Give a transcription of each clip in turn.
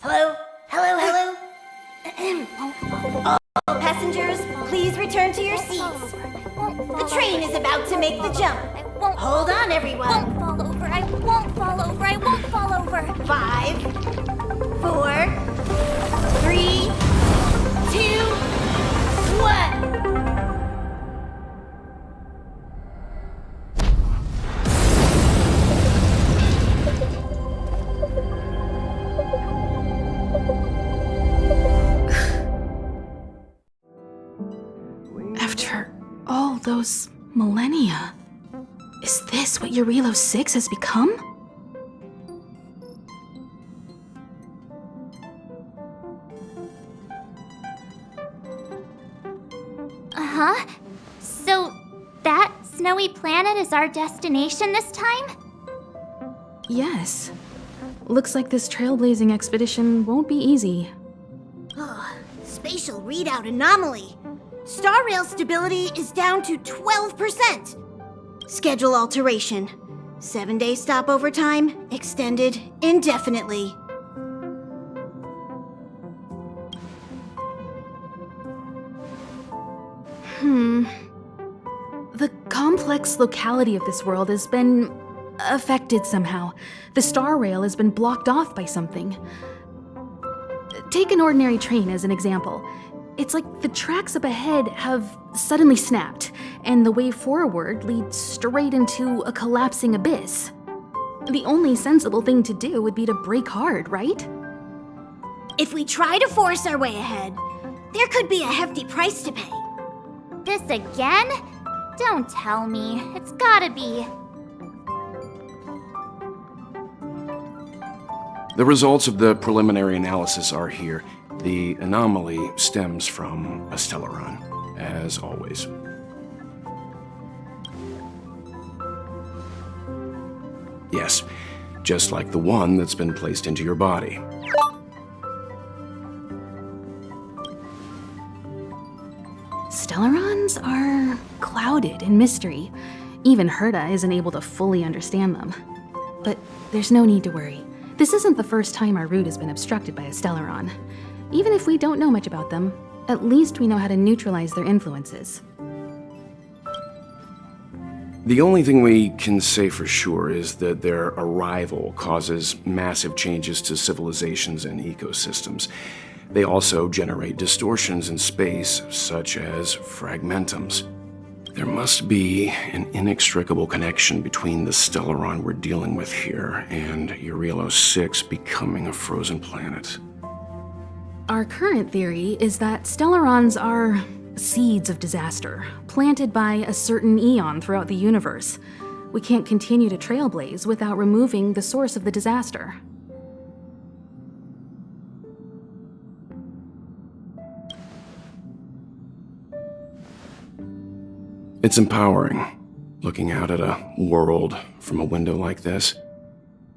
Hello? Hello? All passengers, please return to your seats. The train is about to make the jump. Hold on, everyone. I won't fall over. 5, 4, 3, 2, 1. After all those millennia, is this what Jarilo VI has become? Uh-huh. So, that snowy planet is our destination this time? Yes. Looks like this trailblazing expedition won't be easy. Spatial readout anomaly. Star rail stability is down to 12%. Schedule alteration. 7-day stopover time extended indefinitely. The complex locality of this world has been affected somehow. The star rail has been blocked off by something. Take an ordinary train as an example. It's like the tracks up ahead have suddenly snapped, and the way forward leads straight into a collapsing abyss. The only sensible thing to do would be to brake hard, right? If we try to force our way ahead, there could be a hefty price to pay. This again? Don't tell me. It's gotta be. The results of the preliminary analysis are here. The anomaly stems from a Stellaron, as always. Yes, just like the one that's been placed into your body. Stellarons are clouded in mystery. Even Herta isn't able to fully understand them. But there's no need to worry. This isn't the first time our route has been obstructed by a Stellaron. Even if we don't know much about them, at least we know how to neutralize their influences. The only thing we can say for sure is that their arrival causes massive changes to civilizations and ecosystems. They also generate distortions in space, such as fragmentums. There must be an inextricable connection between the Stellaron we're dealing with here and Jarilo VI becoming a frozen planet. Our current theory is that Stellarons are seeds of disaster, planted by a certain eon throughout the universe. We can't continue to trailblaze without removing the source of the disaster. It's empowering, looking out at a world from a window like this.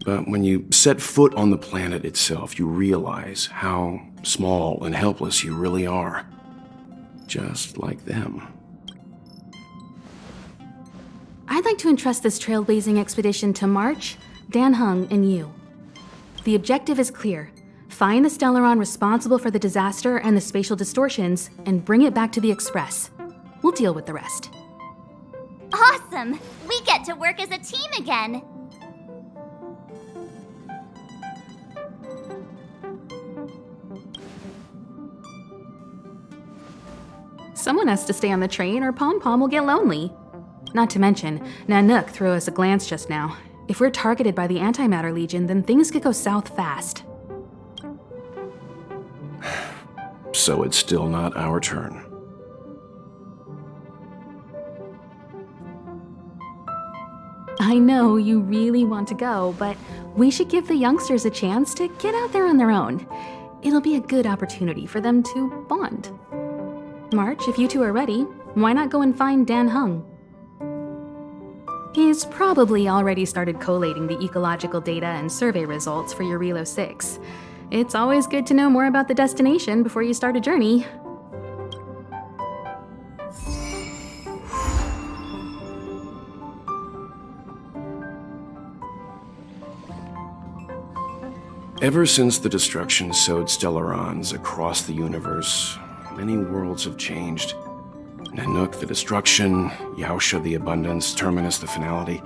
But when you set foot on the planet itself, you realize how small and helpless you really are. Just like them. I'd like to entrust this trailblazing expedition to March, Dan Heng, and you. The objective is clear. Find the Stellaron responsible for the disaster and the spatial distortions, and bring it back to the Express. We'll deal with the rest. Awesome! We get to work as a team again! Someone has to stay on the train or Pom Pom will get lonely. Not to mention, Nanook threw us a glance just now. If we're targeted by the Antimatter Legion, then things could go south fast. So it's still not our turn. I know you really want to go, but we should give the youngsters a chance to get out there on their own. It'll be a good opportunity for them to bond. March, if you two are ready, why not go and find Dan Heng? He's probably already started collating the ecological data and survey results for Jarilo VI. It's always good to know more about the destination before you start a journey. Ever since the destruction sowed Stellarons across the universe, many worlds have changed. Nanook, the destruction, Yaosha, the abundance, Terminus, the finality.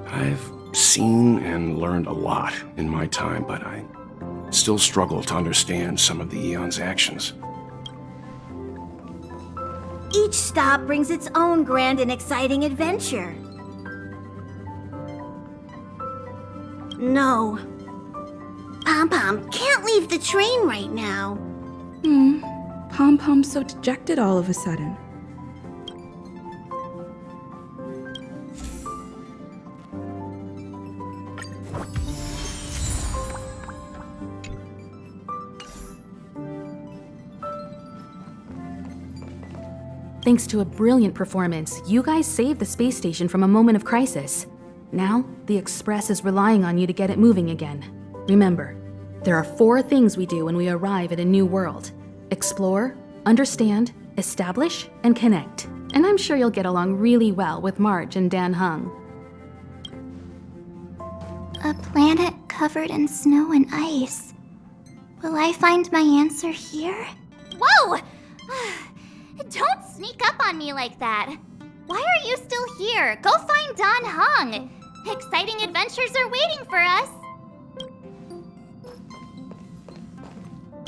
I've seen and learned a lot in my time, but I still struggle to understand some of the Eon's actions. Each stop brings its own grand and exciting adventure. No. Pom-Pom can't leave the train right now. Pom-Pom's so dejected all of a sudden. Thanks to a brilliant performance, you guys saved the space station from a moment of crisis. Now, the Express is relying on you to get it moving again. Remember, there are 4 things we do when we arrive at a new world: explore, understand, establish, and connect. And I'm sure you'll get along really well with March and Dan Hung. A planet covered in snow and ice. Will I find my answer here? Whoa! Don't sneak up on me like that. Why are you still here? Go find Don Hung. Exciting adventures are waiting for us.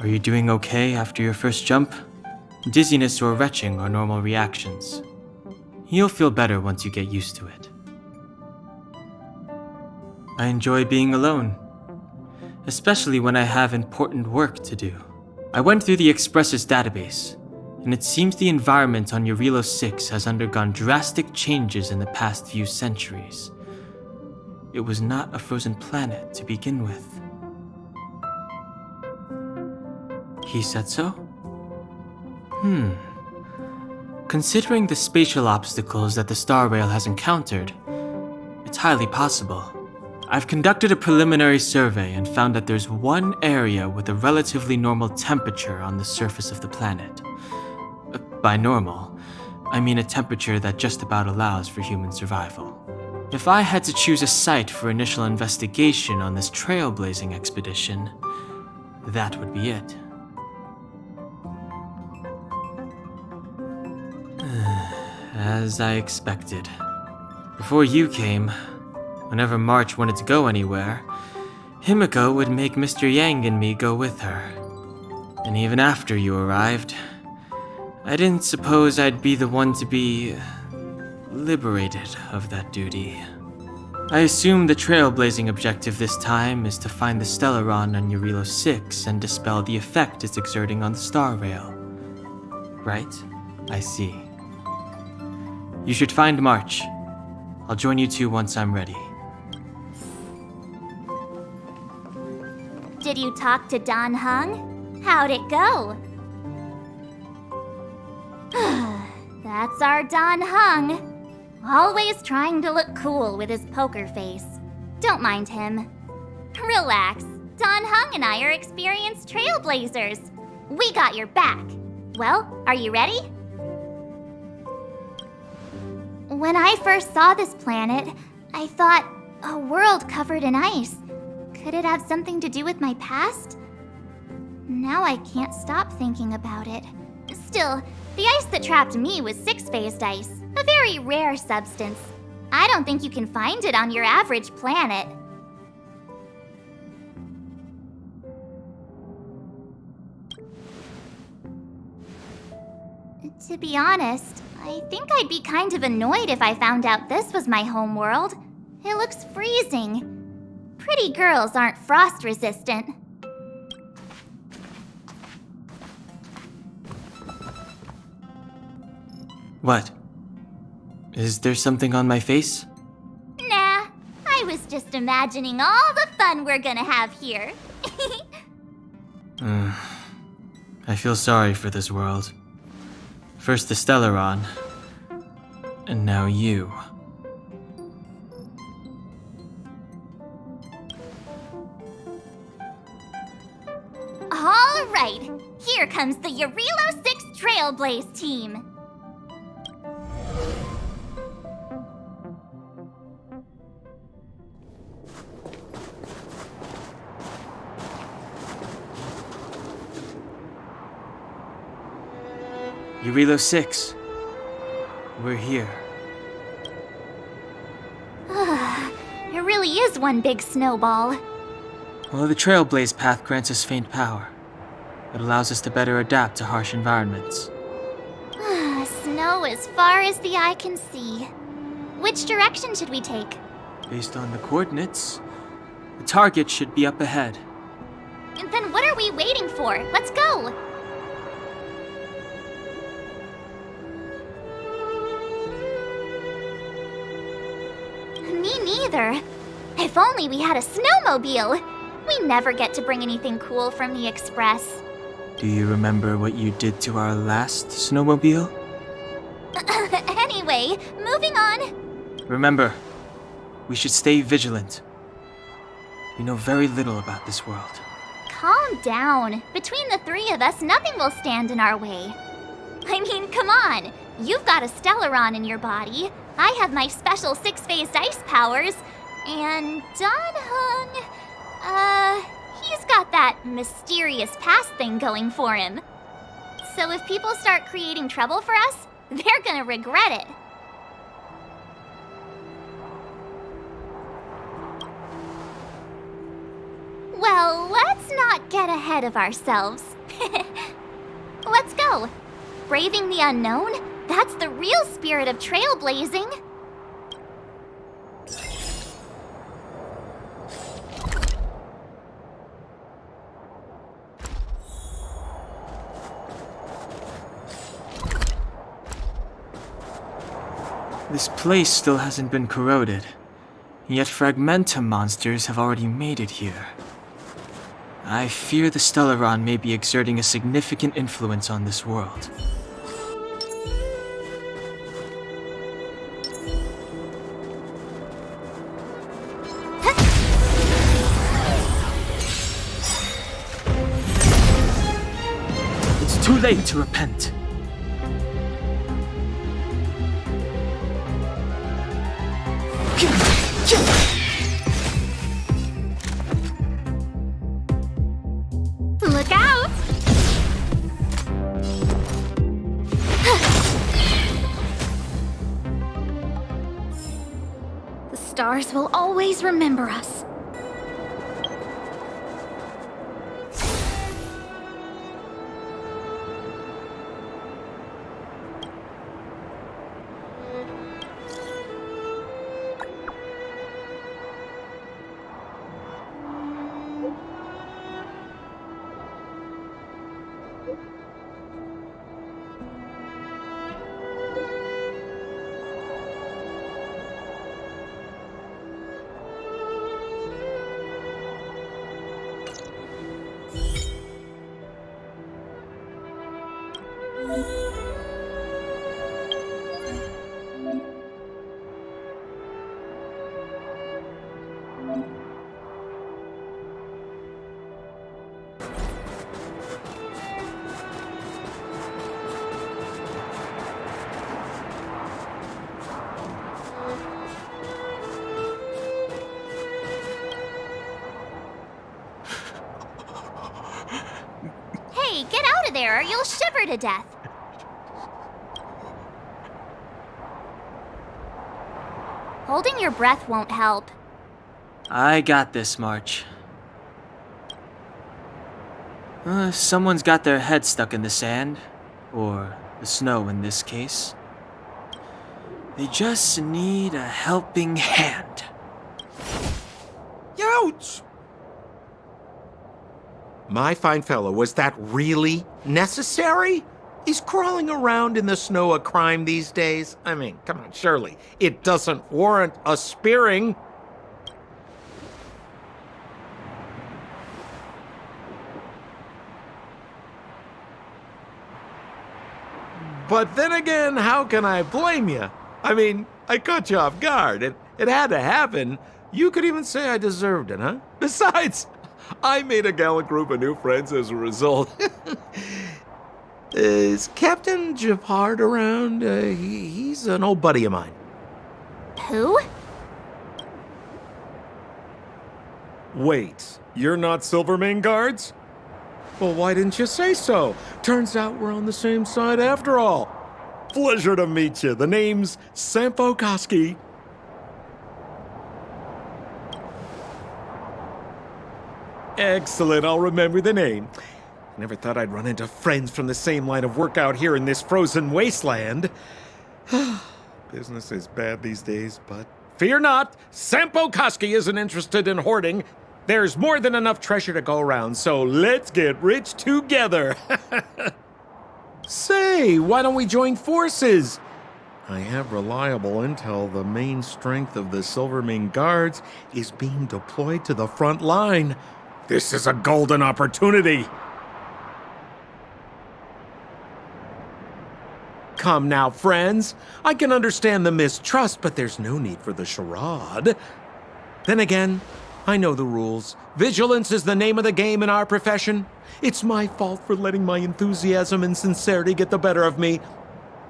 Are you doing okay after your first jump? Dizziness or retching are normal reactions. You'll feel better once you get used to it. I enjoy being alone, especially when I have important work to do. I went through the Express's database, and it seems the environment on Jarilo VI has undergone drastic changes in the past few centuries. It was not a frozen planet to begin with. He said so? Considering the spatial obstacles that the Star Rail has encountered, it's highly possible. I've conducted a preliminary survey and found that there's one area with a relatively normal temperature on the surface of the planet. By normal, I mean a temperature that just about allows for human survival. If I had to choose a site for initial investigation on this trailblazing expedition, that would be it. As I expected. Before you came, whenever March wanted to go anywhere, Himiko would make Mr. Yang and me go with her. And even after you arrived, I didn't suppose I'd be the one to be liberated of that duty. I assume the trailblazing objective this time is to find the Stellaron on Jarilo VI and dispel the effect it's exerting on the Star Rail. Right? I see. You should find March. I'll join you two once I'm ready. Did you talk to Don Hung? How'd it go? That's our Don Hung. Always trying to look cool with his poker face. Don't mind him. Relax. Don Hung and I are experienced trailblazers. We got your back. Well, are you ready? When I first saw this planet, I thought, a world covered in ice. Could it have something to do with my past? Now I can't stop thinking about it. Still, the ice that trapped me was 6-phased ice, a very rare substance. I don't think you can find it on your average planet. To be honest, I think I'd be kind of annoyed if I found out this was my home world. It looks freezing. Pretty girls aren't frost resistant. What? Is there something on my face? Nah, I was just imagining all the fun we're gonna have here. I feel sorry for this world. First the Stellaron, and now you. All right, here comes the Jarilo VI Trailblaze team. Jarilo VI. We're here. It really is one big snowball. Well, the Trailblaze path grants us faint power. It allows us to better adapt to harsh environments. Snow as far as the eye can see. Which direction should we take? Based on the coordinates, the target should be up ahead. And then what are we waiting for? Let's go! Me neither. If only we had a snowmobile. We never get to bring anything cool from the Express. Do you remember what you did to our last snowmobile? Anyway, moving on. Remember, we should stay vigilant. We know very little about this world. Calm down. Between the three of us, nothing will stand in our way. I mean, come on. You've got a Stellaron in your body. I have my special six-phased ice powers. And Danhung, he's got that mysterious past thing going for him. So if people start creating trouble for us, they're gonna regret it. Well, let's not get ahead of ourselves. Let's go. Braving the unknown? That's the real spirit of trailblazing. This place still hasn't been corroded, yet Fragmentum monsters have already made it here. I fear the Stellaron may be exerting a significant influence on this world. It's too late to repent. Look out! The stars will always remember us. Hey, get out of there or you'll shiver to death. Holding your breath won't help. I got this, March. Someone's got their head stuck in the sand, or the snow in this case. They just need a helping hand. Ouch! My fine fellow, was that really necessary? Is crawling around in the snow a crime these days? I mean, come on, surely. It doesn't warrant a spearing. But then again, how can I blame you? I mean, I caught you off guard. It had to happen. You could even say I deserved it, huh? Besides, I made a gallant group of new friends as a result. Is Captain Gepard around? He's an old buddy of mine. Who? Wait, you're not Silvermane guards? Well, why didn't you say so? Turns out we're on the same side after all. Pleasure to meet you. The name's Sampo. Excellent, I'll remember the name. Never thought I'd run into friends from the same line of work out here in this frozen wasteland. Business is bad these days, but fear not, Sampo isn't interested in hoarding. There's more than enough treasure to go around, so let's get rich together. Say, why don't we join forces? I have reliable intel the main strength of the Silvermane Guards is being deployed to the front line. This is a golden opportunity. Come now, friends. I can understand the mistrust, but there's no need for the charade. Then again, I know the rules. Vigilance is the name of the game in our profession. It's my fault for letting my enthusiasm and sincerity get the better of me.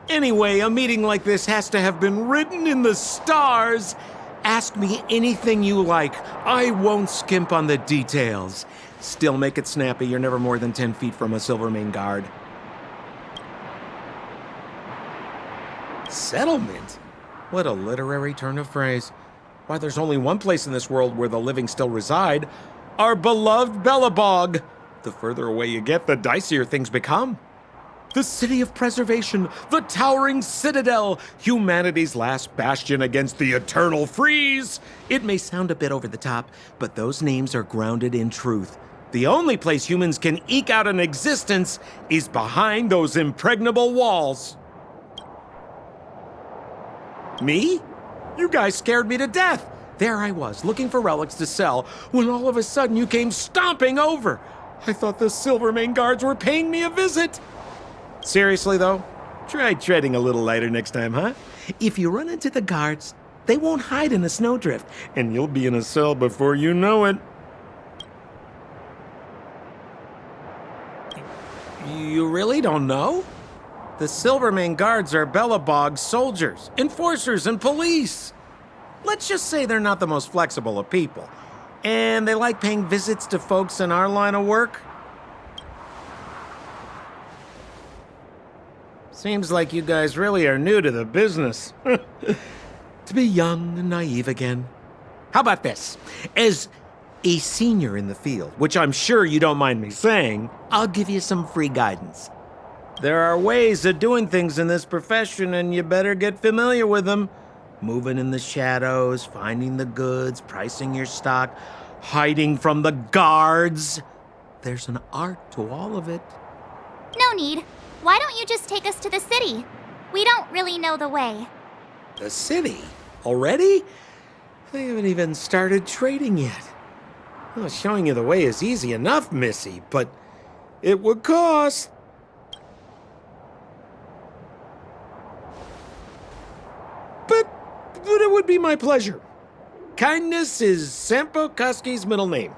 Anyway, a meeting like this has to have been written in the stars. Ask me anything you like. I won't skimp on the details. Still make it snappy. You're never more than 10 feet from a Silvermane Guard. Settlement? What a literary turn of phrase. Why, there's only one place in this world where the living still reside. Our beloved Belobog. The further away you get, the dicier things become. The city of preservation, the towering citadel, humanity's last bastion against the eternal freeze. It may sound a bit over the top, but those names are grounded in truth. The only place humans can eke out an existence is behind those impregnable walls. Me? You guys scared me to death. There I was, looking for relics to sell, when all of a sudden you came stomping over. I thought the Silvermane Guards were paying me a visit. Seriously, though, try treading a little lighter next time, huh? If you run into the guards, they won't hide in a snowdrift, and you'll be in a cell before you know it. You really don't know? The Silvermane Guards are Belobog's soldiers, enforcers, and police. Let's just say they're not the most flexible of people, and they like paying visits to folks in our line of work. Seems like you guys really are new to the business. To be young and naive again. How about this? As a senior in the field, which I'm sure you don't mind me saying, I'll give you some free guidance. There are ways of doing things in this profession, and you better get familiar with them. Moving in the shadows, finding the goods, pricing your stock, hiding from the guards. There's an art to all of it. No need. Why don't you just take us to the city? We don't really know the way. The city? Already? They haven't even started trading yet. Well, showing you the way is easy enough, Missy, but it would cost. But it would be my pleasure. Kindness is Sampo middle name.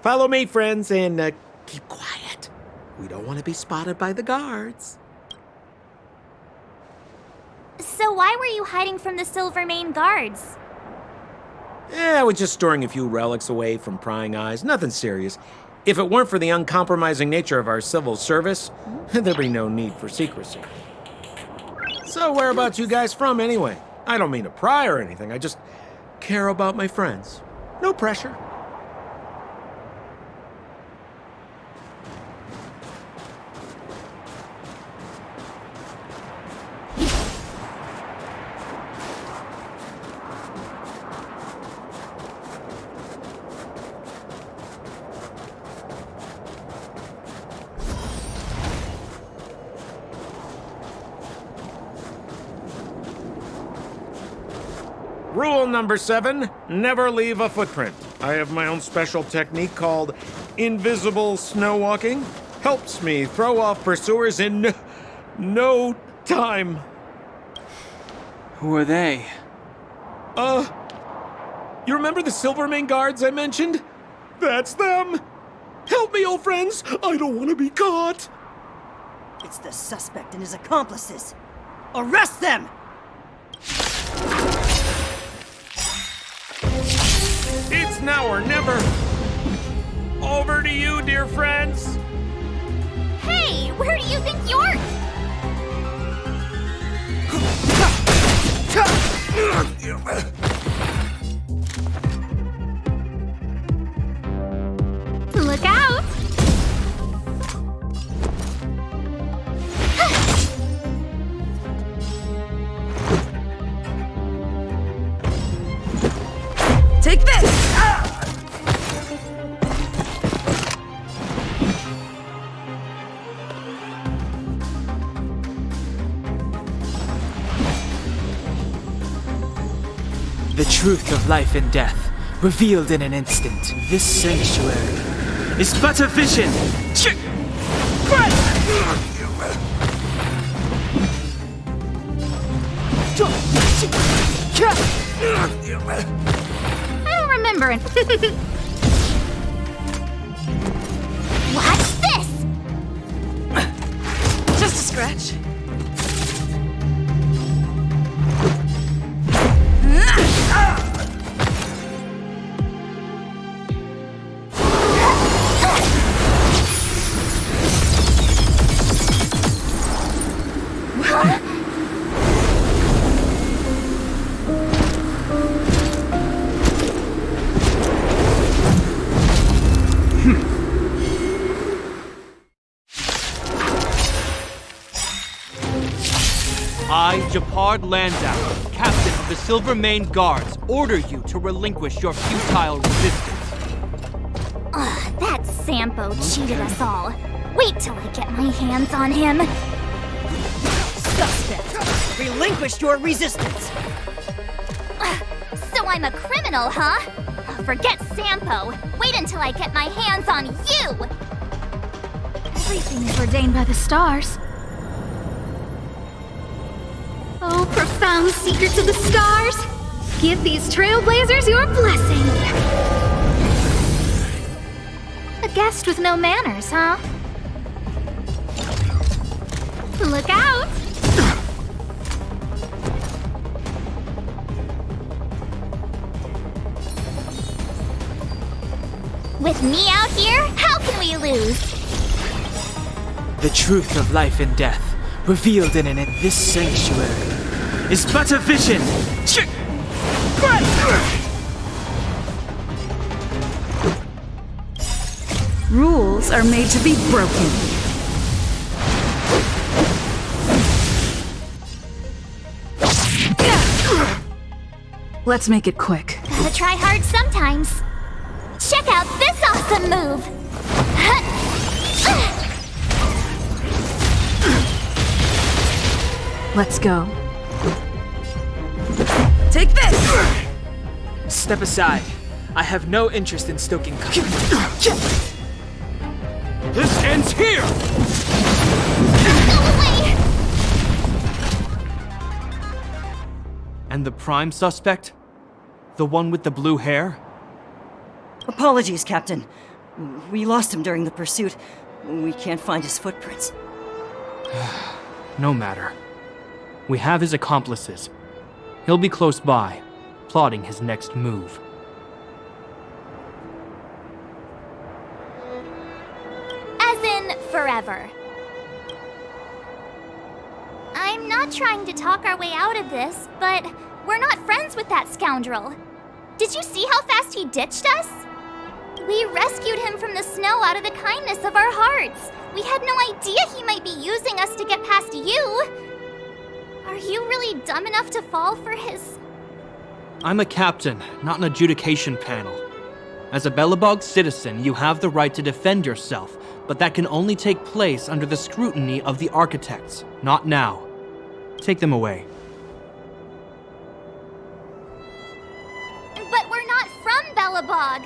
Follow me, friends, and keep quiet. We don't want to be spotted by the guards. So why were you hiding from the Silvermane Guards? I was just storing a few relics away from prying eyes. Nothing serious. If it weren't for the uncompromising nature of our civil service, there'd be no need for secrecy. So whereabouts you guys from, anyway? I don't mean to pry or anything. I just care about my friends. No pressure. Rule number 7, never leave a footprint. I have my own special technique called invisible snow walking. Helps me throw off pursuers in no time. Who are they? You remember the Silvermane Guards I mentioned? That's them. Help me, old friends. I don't want to be caught. It's the suspect and his accomplices. Arrest them! It's now or never. Over to you, dear friends. you think you're... Look out! Take this! The truth of life and death, revealed in an instant. This sanctuary is but a vision. I don't remember it. Watch this! Just a scratch. I, Gepard Landau, captain of the Silver Mane Guards, order you to relinquish your futile resistance. Ugh, that Sampo cheated us all. Wait till I get my hands on him. Suspect! Relinquish your resistance! So I'm a criminal, huh? Forget Sampo. Wait until I get my hands on you! Everything is ordained by the stars. Oh, profound secrets of the stars! Give these trailblazers your blessing! A guest with no manners, huh? Look out! With me out here, how can we lose? The truth of life and death, revealed in this sanctuary, is but a vision. Rules are made to be broken. Let's make it quick. Gotta try hard sometimes. Check out this awesome move! Let's go. Take this! Step aside. I have no interest in stoking conflict. This ends here! Go away! And the prime suspect? The one with the blue hair? Apologies, Captain. We lost him during the pursuit. We can't find his footprints. No matter. We have his accomplices. He'll be close by, plotting his next move. As in, forever. I'm not trying to talk our way out of this, but we're not friends with that scoundrel. Did you see how fast he ditched us? We rescued him from the snow out of the kindness of our hearts. We had no idea he might be using us to get past you. Are you really dumb enough to fall for his... I'm a captain, not an adjudication panel. As a Belobog citizen, you have the right to defend yourself, but that can only take place under the scrutiny of the architects, not now. Take them away. But we're not from Belobog.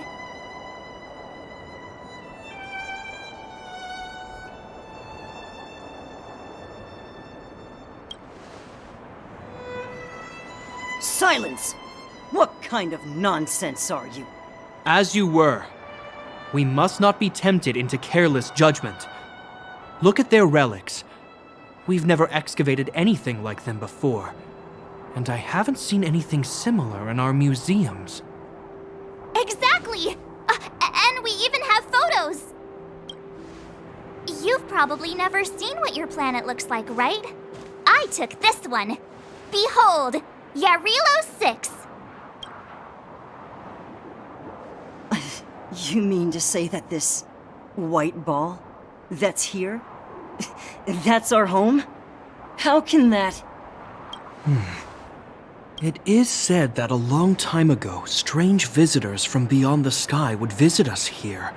Silence! What kind of nonsense are you? As you were. We must not be tempted into careless judgment. Look at their relics. We've never excavated anything like them before, and I haven't seen anything similar in our museums. Exactly! And we even have photos! You've probably never seen what your planet looks like, right? I took this one. Behold, Jarilo VI. You mean to say that this white ball that's here, that's our home? How can that... It is said that a long time ago, strange visitors from beyond the sky would visit us here.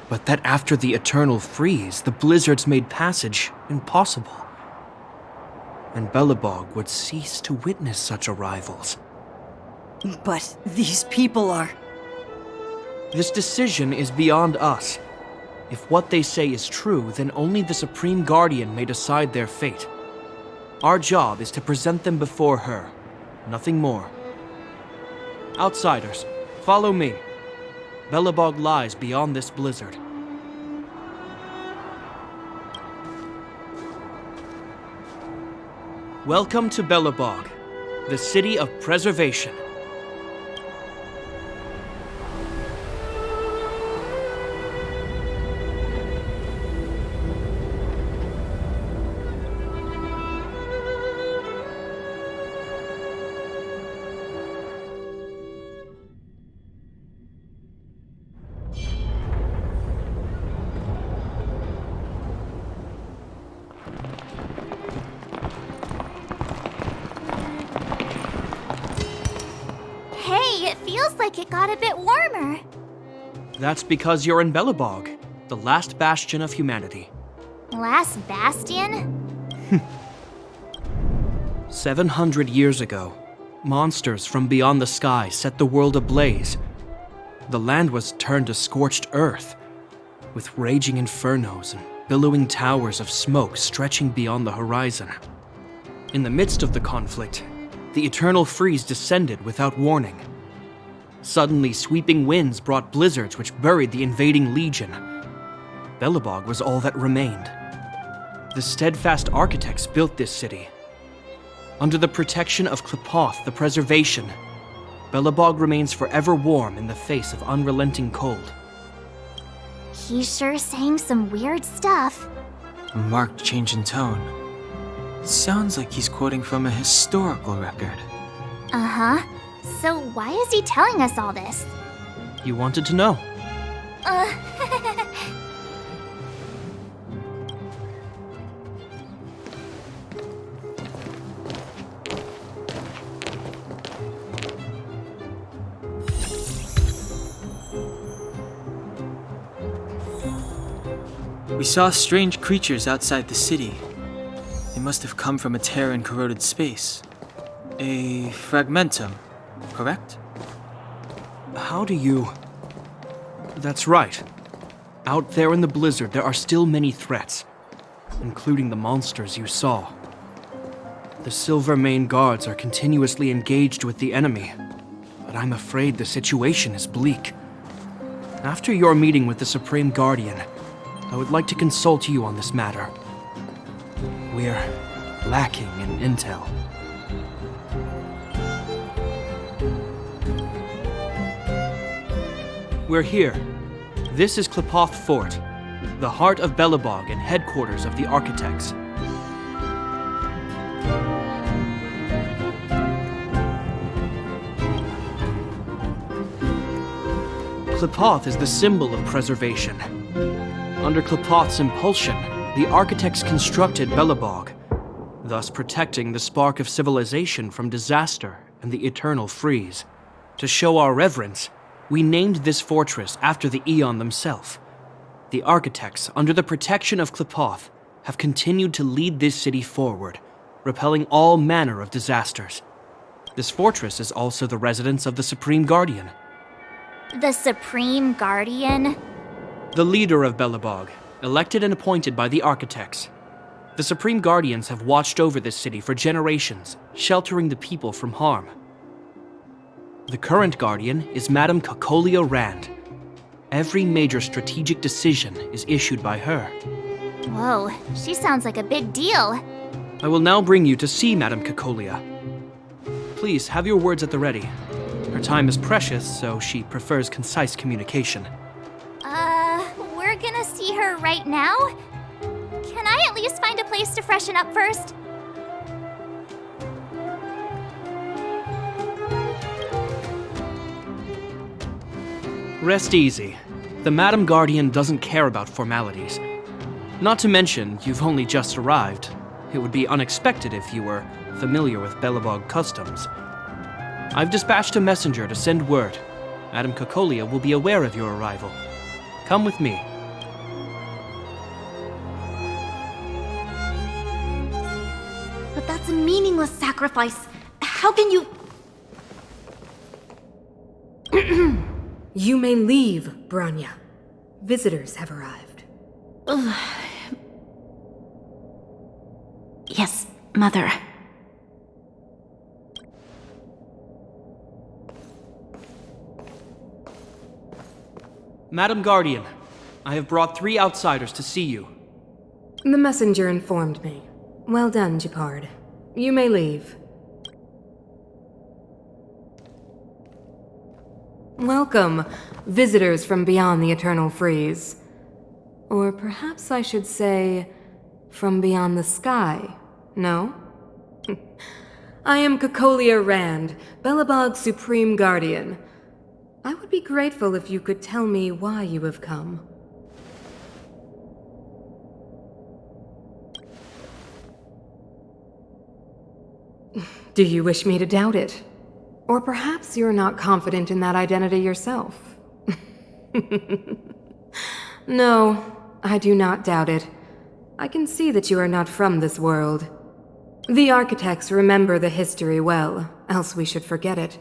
But that after the eternal freeze, the blizzards made passage impossible. And Belobog would cease to witness such arrivals. But these people are... This decision is beyond us. If what they say is true, then only the Supreme Guardian may decide their fate. Our job is to present them before her. Nothing more. Outsiders, follow me. Belobog lies beyond this blizzard. Welcome to Belobog, the city of preservation. It feels like it got a bit warmer. That's because you're in Belobog, the last bastion of humanity. Last bastion? 700 years ago, monsters from beyond the sky set the world ablaze. The land was turned to scorched earth, with raging infernos and billowing towers of smoke stretching beyond the horizon. In the midst of the conflict, the eternal freeze descended without warning. Suddenly, sweeping winds brought blizzards which buried the invading legion. Belobog was all that remained. The steadfast architects built this city. Under the protection of Qlipoth, the preservation, Belobog remains forever warm in the face of unrelenting cold. He's sure saying some weird stuff. A marked change in tone. It sounds like he's quoting from a historical record. Uh-huh. So why is he telling us all this? You wanted to know. We saw strange creatures outside the city. They must have come from a tear in corroded space. A fragmentum, correct? How do you... That's right. Out there in the blizzard, there are still many threats, including the monsters you saw. The Silvermane guards are continuously engaged with the enemy, but I'm afraid the situation is bleak. After your meeting with the Supreme Guardian, I would like to consult you on this matter. We're lacking in intel. We're here. This is Qlipoth Fort, the heart of Belobog and headquarters of the architects. Qlipoth is the symbol of preservation. Under Qlipoth's impulsion, the architects constructed Belobog, thus protecting the spark of civilization from disaster and the eternal freeze. To show our reverence, we named this fortress after the Aeon themselves. The architects, under the protection of Qlipoth, have continued to lead this city forward, repelling all manner of disasters. This fortress is also the residence of the Supreme Guardian. The Supreme Guardian? The leader of Belobog, elected and appointed by the architects. The Supreme Guardians have watched over this city for generations, sheltering the people from harm. The current Guardian is Madame Cocolia Rand. Every major strategic decision is issued by her. Whoa, she sounds like a big deal. I will now bring you to see Madame Cocolia. Please have your words at the ready. Her time is precious, so she prefers concise communication. We're gonna see her right now? Can I at least find a place to freshen up first? Rest easy. The Madame Guardian doesn't care about formalities. Not to mention, you've only just arrived. It would be unexpected if you were familiar with Belobog customs. I've dispatched a messenger to send word. Madame Cocolia will be aware of your arrival. Come with me. But that's a meaningless sacrifice. How can you... You may leave, Branya. Visitors have arrived. Yes, Mother. Madame Guardian, I have brought 3 outsiders to see you. The messenger informed me. Well done, Gepard. You may leave. Welcome, visitors from beyond the Eternal Freeze. Or perhaps I should say, from beyond the sky, no? I am Cocolia Rand, Belobog's Supreme Guardian. I would be grateful if you could tell me why you have come. Do you wish me to doubt it? Or perhaps you're not confident in that identity yourself. No, I do not doubt it. I can see that you are not from this world. The architects remember the history well, else we should forget it.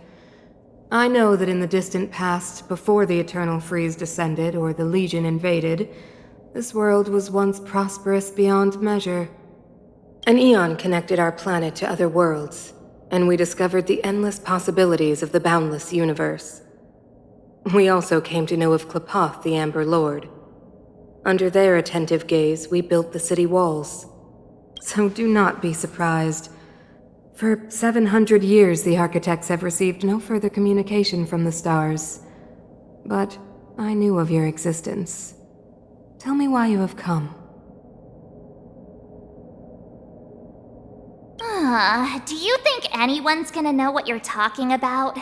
I know that in the distant past, before the Eternal Freeze descended or the Legion invaded, this world was once prosperous beyond measure. An eon connected our planet to other worlds, and we discovered the endless possibilities of the boundless universe. We also came to know of Klapoth, the Amber Lord. Under their attentive gaze, we built the city walls. So do not be surprised. For 700 years, the architects have received no further communication from the stars. But I knew of your existence. Tell me why you have come. Do you think anyone's gonna know what you're talking about?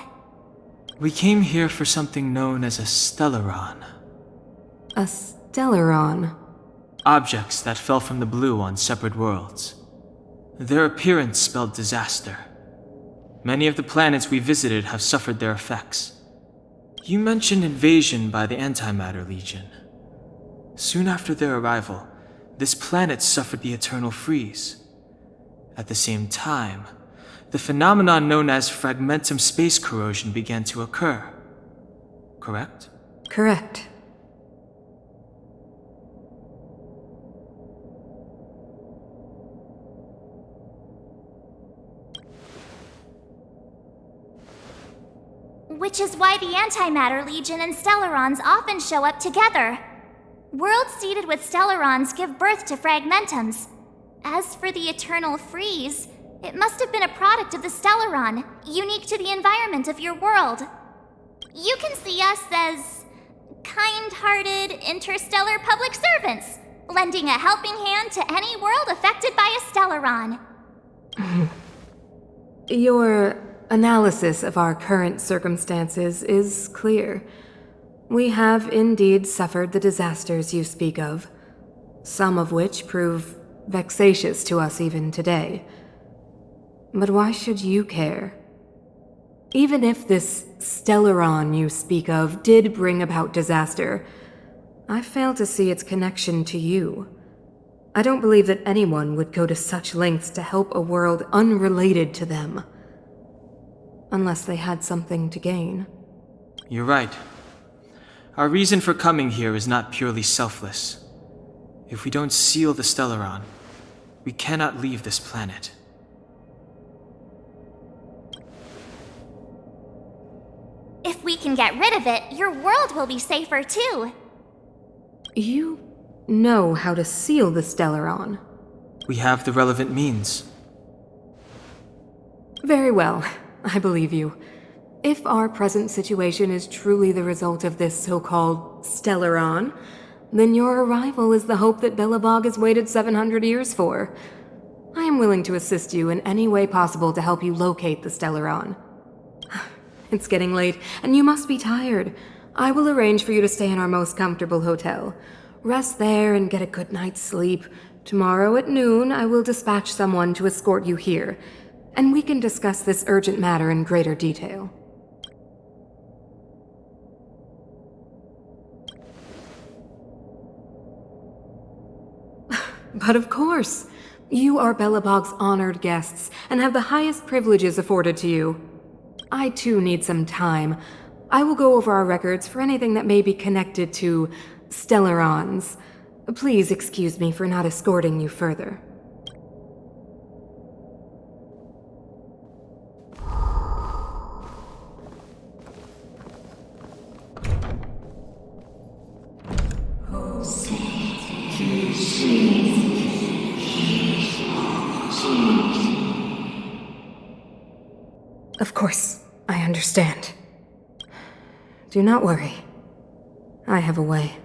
We came here for something known as a Stellaron. A Stellaron? Objects that fell from the blue on separate worlds. Their appearance spelled disaster. Many of the planets we visited have suffered their effects. You mentioned invasion by the Antimatter Legion. Soon after their arrival, this planet suffered the Eternal Freeze. At the same time, the phenomenon known as fragmentum space corrosion began to occur. Correct? Correct. Which is why the Antimatter Legion and Stellarons often show up together. Worlds seeded with Stellarons give birth to fragmentums. As for the Eternal Freeze, it must have been a product of the Stellaron, unique to the environment of your world. You can see us as kind-hearted interstellar public servants, lending a helping hand to any world affected by a Stellaron. Your analysis of our current circumstances is clear. We have indeed suffered the disasters you speak of, some of which prove vexatious to us even today. But why should you care? Even if this Stellaron you speak of did bring about disaster, I fail to see its connection to you. I don't believe that anyone would go to such lengths to help a world unrelated to them. Unless they had something to gain. You're right. Our reason for coming here is not purely selfless. If we don't seal the Stellaron, we cannot leave this planet. If we can get rid of it, your world will be safer too. You know how to seal the Stellaron. We have the relevant means. Very well, I believe you. If our present situation is truly the result of this so-called Stellaron, then your arrival is the hope that Belobog has waited 700 years for. I am willing to assist you in any way possible to help you locate the Stellaron. It's getting late, and you must be tired. I will arrange for you to stay in our most comfortable hotel. Rest there and get a good night's sleep. Tomorrow at noon, I will dispatch someone to escort you here, and we can discuss this urgent matter in greater detail. But of course, you are Belobog's honored guests and have the highest privileges afforded to you. I too need some time. I will go over our records for anything that may be connected to Stellarons. Please excuse me for not escorting you further. Of course, I understand. Do not worry. I have a way.